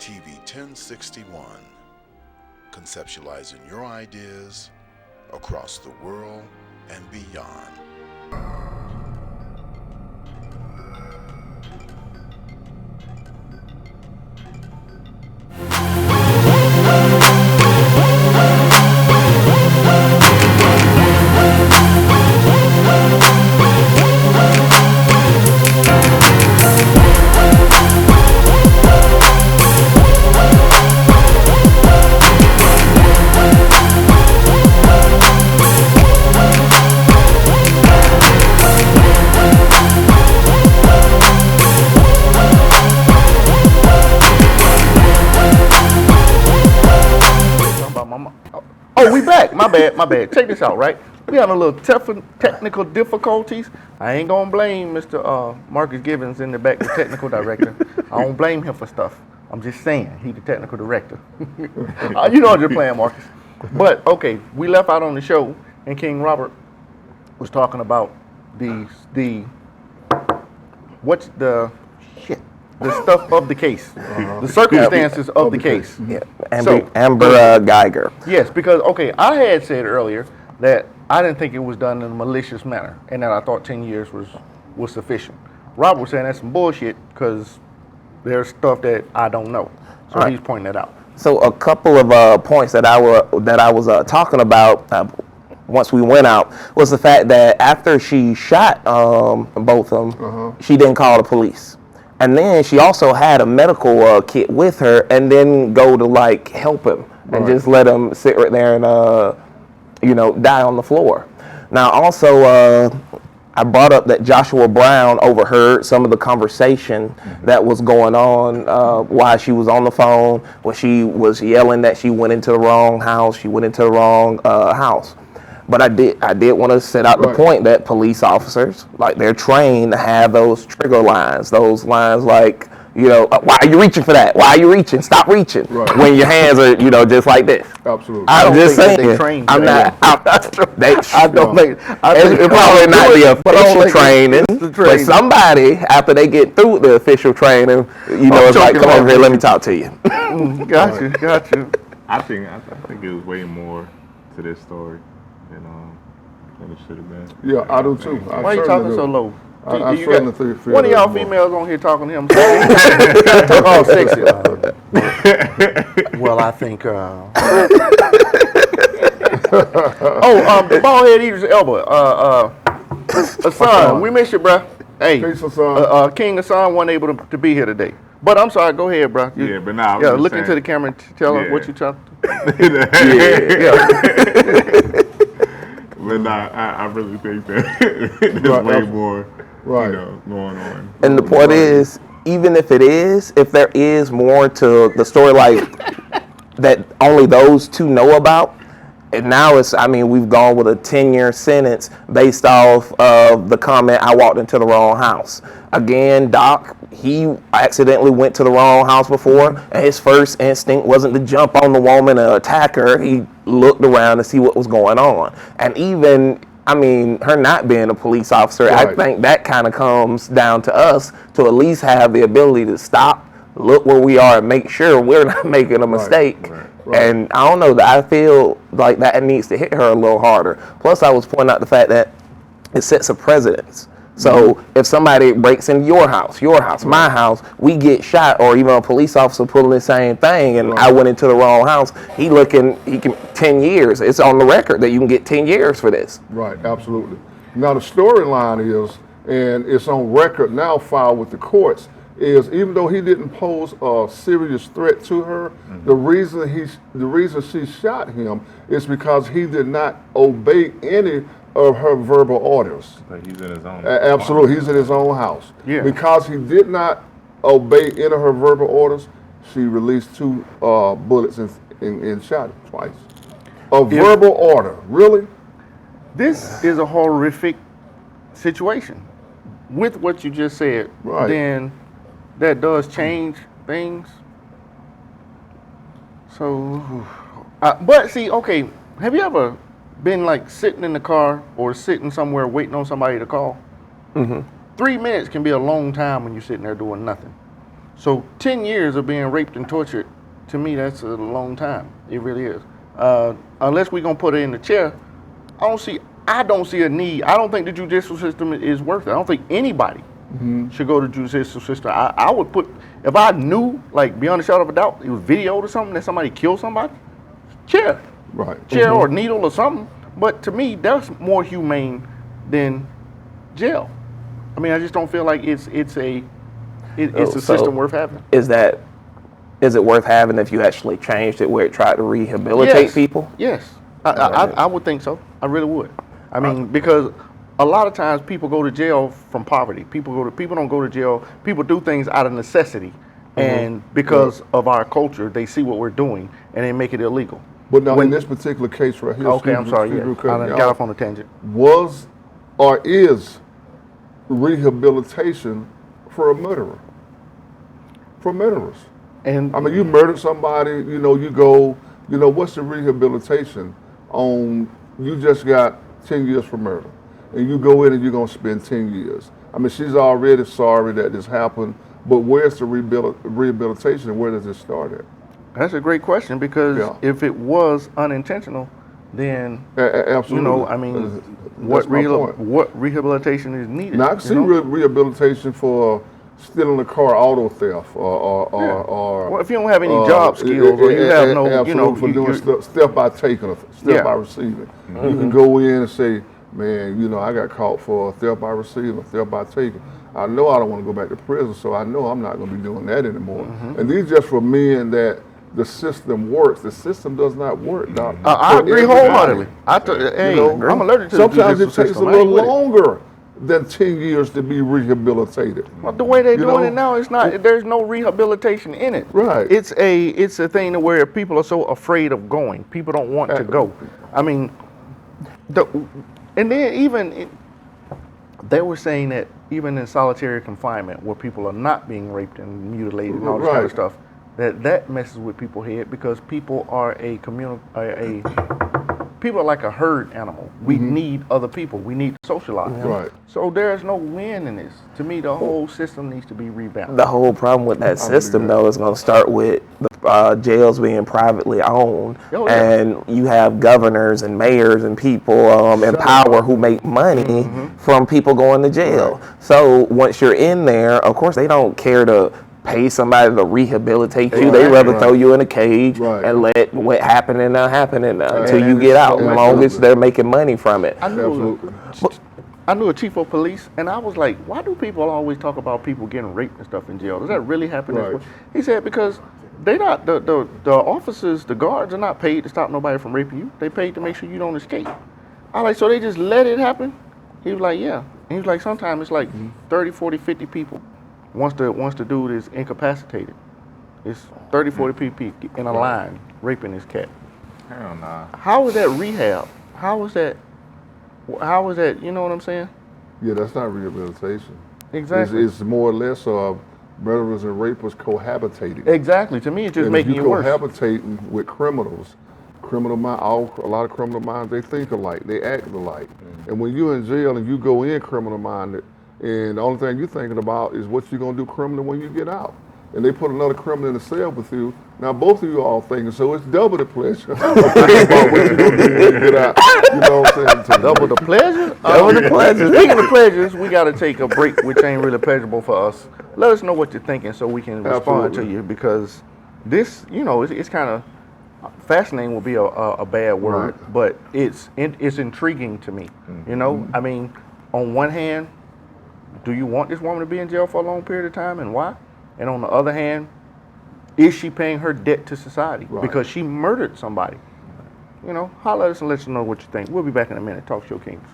TV 1061, conceptualizing your ideas across the world and beyond. Oh, we back. My bad. Check this out, right? We had a little technical difficulties. I ain't gonna blame Mr. Marcus Givens in the back, the technical director. I don't blame him for stuff. I'm just saying, he's the technical director. You know I'm just playing, Marcus. But, okay, we left out on the show, and King Robert was talking about the stuff of the case, the circumstances of the case. Yeah, Amber Geiger. Yes, because, okay, I had said earlier that I didn't think it was done in a malicious manner, and that I thought 10 years was sufficient. Robert was saying that's some bullshit because there's stuff that I don't know. So he's pointing that out. So a couple of points that I was talking about once we went out was the fact that after she shot both of them, she didn't call the police. And then she also had a medical kit with her, and then go to like help him and just let him sit right there and die on the floor. Now also I brought up that Joshua Brown overheard some of the conversation that was going on while she was on the phone, where she was yelling that she went into the wrong house, house. But I did want to set out the point that police officers, like, they're trained to have those trigger lines, those lines like, why are you reaching for that? Why are you reaching? Stop reaching. When your hands are, just like this. Absolutely. I'm just saying. They trained. I'm not. I don't think. It's probably not the official training, but somebody, after they get through the official training, it's like, come over here, let me talk to you. Got you. I think it was way more to this story than it should have been. Yeah, I do too. Why are you talking so low? I certainly feel one of y'all females on here talking to him. Oh, sexy. Well, I think. The bald head Idris Elba. Hassan, we miss you, bro. Hey, Peace, Hassan. King Hassan wasn't able to be here today. But I'm sorry. Go ahead, bro. But now. Yeah, look into the camera and tell us what you trying to. But nah, I really think that there's way more. Going on. And the point is, even if there is more to the story, like that only those two know about, and now we've gone with a 10-year sentence based off of the comment, I walked into the wrong house. Again, Doc, he accidentally went to the wrong house before, and his first instinct wasn't to jump on the woman and attack her. He looked around to see what was going on. And even her not being a police officer, I think that kind of comes down to us to at least have the ability to stop, look where we are, and make sure we're not making a mistake. And I don't know, I feel like that needs to hit her a little harder. Plus, I was pointing out the fact that it sets a precedence. So if somebody breaks into your house, my house, we get shot, or even a police officer pulling the same thing, and I went into the wrong house, he can 10 years. It's on the record that you can get 10 years for this. Right, absolutely. Now the storyline is, and it's on record now, filed with the courts, is even though he didn't pose a serious threat to her, the reason she shot him is because he did not obey any of her verbal orders. But he's in his own. Absolutely, he's in his own house. Yeah. Because he did not obey any of her verbal orders, she released 2 bullets and shot him twice. Verbal order, really? This is a horrific situation. With what you just said, then that does change things. So, but see, okay, have you ever been like sitting in the car or sitting somewhere waiting on somebody to call? 3 minutes can be a long time when you're sitting there doing nothing. So 10 years of being raped and tortured, to me, that's a long time. It really is. Unless we're gonna put her in the chair, I don't see a need. I don't think the judicial system is worth it. I don't think anybody should go to the judicial system. I would put, if I knew, like beyond a shadow of a doubt, it was videoed or something that somebody killed somebody, chair. Right. Chair or needle or something. But to me, that's more humane than jail. I mean, I just don't feel like it's a system worth having. Is it worth having if you actually changed it where it tried to rehabilitate people? Yes, I would think so. I really would. I mean, because a lot of times people go to jail from poverty. People don't go to jail. People do things out of necessity, and because of our culture, they see what we're doing and they make it illegal. But now in this particular case right here, Okay, I'm sorry. Yeah, I got off on a tangent. Was or is rehabilitation for a murderer? For murderers. And I mean, you murdered somebody, you go, what's the rehabilitation on, you just got 10 years for murder. And you go in and you're going to spend 10 years. I mean, she's already sorry that this happened, but where's the rehabilitation and where does it start at? that's a great question, because Yeah. if it was unintentional, then Absolutely. I mean, That's my point. what rehabilitation is needed? Now, I've seen rehabilitation for stealing a car, auto theft, or Well, if you don't have any job skills, or you have no, absolutely, for doing step by taking, or step by receiving. You can go in and say, man, I got caught for theft by receiving, theft by taking. I know I don't want to go back to prison, so I know I'm not going to be doing that anymore. And these just for men that the system works. The system does not work, Doc. I agree wholeheartedly. I'm allergic to sometimes the it takes a system. I ain't little with it. longer than 10 years to be rehabilitated. Well, the way they're You doing know? it now, it's not. There's no rehabilitation in it. Right. It's a thing where people are so afraid of going. People don't want to go. I mean, and then they were saying that even in solitary confinement, where people are not being raped and mutilated and all this kind Right. of stuff, that messes with people's head, because people are people are like a herd animal. We need other people. We need to socialize. Right. So there's no win in this. To me, the whole system needs to be revamped. The whole problem with that system, though, is going to start with the jails being privately owned, Oh, yeah. and you have governors and mayors and people in power who make money from people going to jail. So once you're in there, of course, they don't care to pay somebody to rehabilitate you. They rather throw you in a cage and let what happened and not happen until you get out, as long as they're making money from it. I knew a chief of police, and I was like, why do people always talk about people getting raped and stuff in jail? Does that really happen? Right. He said, because they not the officers, the guards are not paid to stop nobody from raping you. They paid to make sure you don't escape. I like, so they just let it happen? He was like, yeah. And he was like, sometimes it's like 30, 40, 50 people. Once the dude is incapacitated, it's 30, 40 people in a line raping this cat. Hell nah. How is that rehab? How is that, you know what I'm saying? Yeah, that's not rehabilitation. Exactly. It's more or less murderers and rapists cohabitating. Exactly. To me, it's just And making if it you worse. cohabitating with criminals, a lot of criminal minds, they think alike, they act alike. And when you're in jail and you go in criminal minded, and the only thing you're thinking about is what you're gonna do criminal when you get out. And they put another criminal in the cell with you. Now both of you are all thinking, so it's double the pleasure of thinking about what you're gonna do when you get out. You know what I'm saying? Double the pleasure? Double the pleasure. Speaking of pleasures, we got to take a break, which ain't really pleasurable for us. Let us know what you're thinking so we can respond to Absolutely. you, because this, it's kind of, fascinating will be a bad word, Right. but it's intriguing to me. I mean, on one hand, do you want this woman to be in jail for a long period of time, and why? And on the other hand, is she paying her debt to society because she murdered somebody? Holler at us and let us know what you think. We'll be back in a minute. Talk Show Kings.